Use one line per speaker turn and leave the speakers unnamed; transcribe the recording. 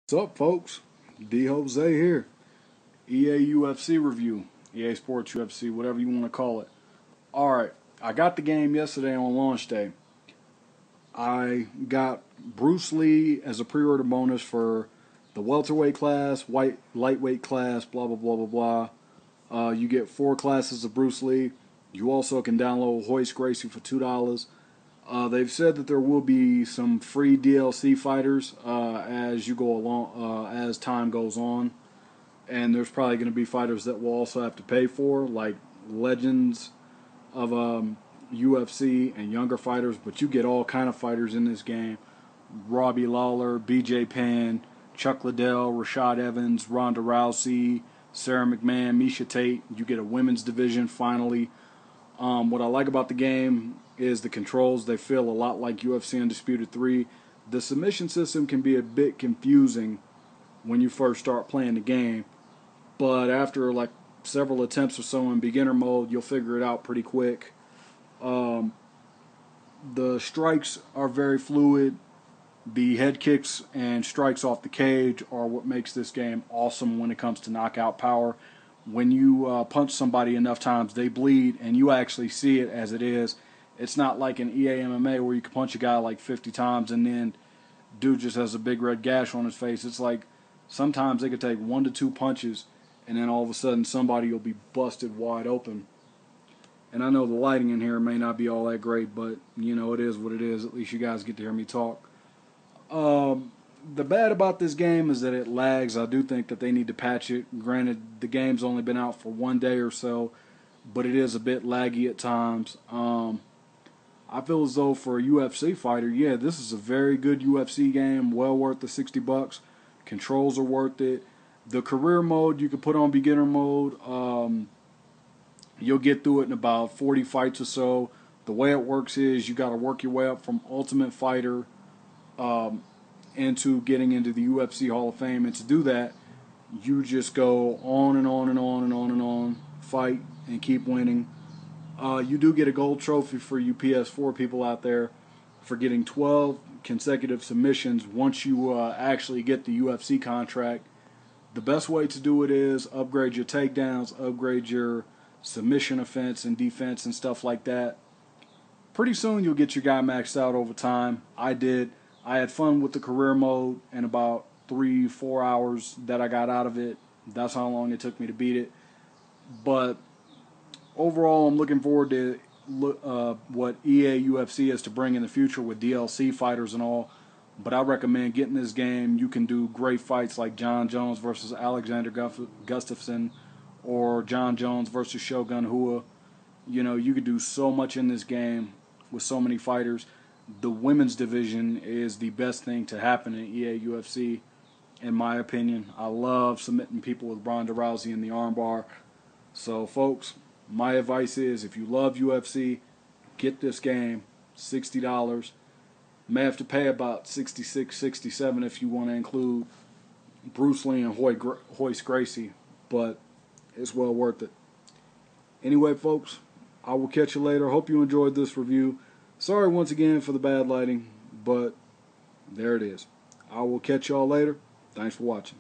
What's up, folks? D Jose here. EA UFC review, EA Sports UFC, whatever you want to call it. Alright, I got the game yesterday on launch day. I got Bruce Lee as a pre order bonus for the welterweight class, lightweight class, blah, blah, blah, blah, blah. You get 4 classes of Bruce Lee. You also can download Royce Gracie for $2. They've said that there will be some free DLC fighters as you go along, as time goes on, and there's probably going to be fighters that we'll also have to pay for, like legends of UFC and younger fighters. But you get all kind of fighters in this game: Robbie Lawler, B.J. Penn, Chuck Liddell, Rashad Evans, Ronda Rousey, Sarah McMahon, Misha Tate. You get a women's division finally. What I like about the game is the controls. They feel a lot like UFC Undisputed 3. The submission system can be a bit confusing when you first start playing the game, but after like several attempts or so in beginner mode, you'll figure it out pretty quick. The strikes are very fluid. The head kicks and strikes off the cage are what makes this game awesome when it comes to knockout power. When you punch somebody enough times, they bleed, and you actually see it as it is. It's not like an EA MMA where you can punch a guy like 50 times and then dude just has a big red gash on his face. It's like sometimes they could take 1 to 2 punches, and then all of a sudden somebody will be busted wide open. And I know the lighting in here may not be all that great, but you know, it is what it is. At least you guys get to hear me talk. The bad about this game is that it lags. I do think that they need to patch it. Granted, the game's only been out for 1 day or so, but it is a bit laggy at times. I feel as though for a UFC fighter, yeah, this is a very good UFC game, well worth the $60. Controls are worth it. The career mode you can put on beginner mode. You'll get through it in about 40 fights or so. The way it works is you got to work your way up from Ultimate Fighter into getting into the UFC Hall of Fame. And to do that, you just go on and on and on and on and on, fight and keep winning. You do get a gold trophy for you PS4 people out there for getting 12 consecutive submissions once you actually get the UFC contract. The best way to do it is upgrade your takedowns, upgrade your submission offense and defense and stuff like that. Pretty soon you'll get your guy maxed out over time. I did. I had fun with the career mode, and about 3-4 hours that I got out of it. That's how long it took me to beat it. But overall, I'm looking forward to what EA UFC is to bring in the future with DLC fighters and all. But I recommend getting this game. You can do great fights like John Jones versus Alexander Gustafsson, or John Jones versus Shogun Rua. You know, you could do so much in this game with so many fighters. The women's division is the best thing to happen in EA UFC, in my opinion. I love submitting people with Ronda Rousey in the armbar. So, folks, my advice is if you love UFC, get this game. $60. May have to pay about 66, 67 if you want to include Bruce Lee and Royce Gracie, but it's well worth it. Anyway, folks, I will catch you later. Hope you enjoyed this review. Sorry once again for the bad lighting, but there it is. I will catch y'all later. Thanks for watching.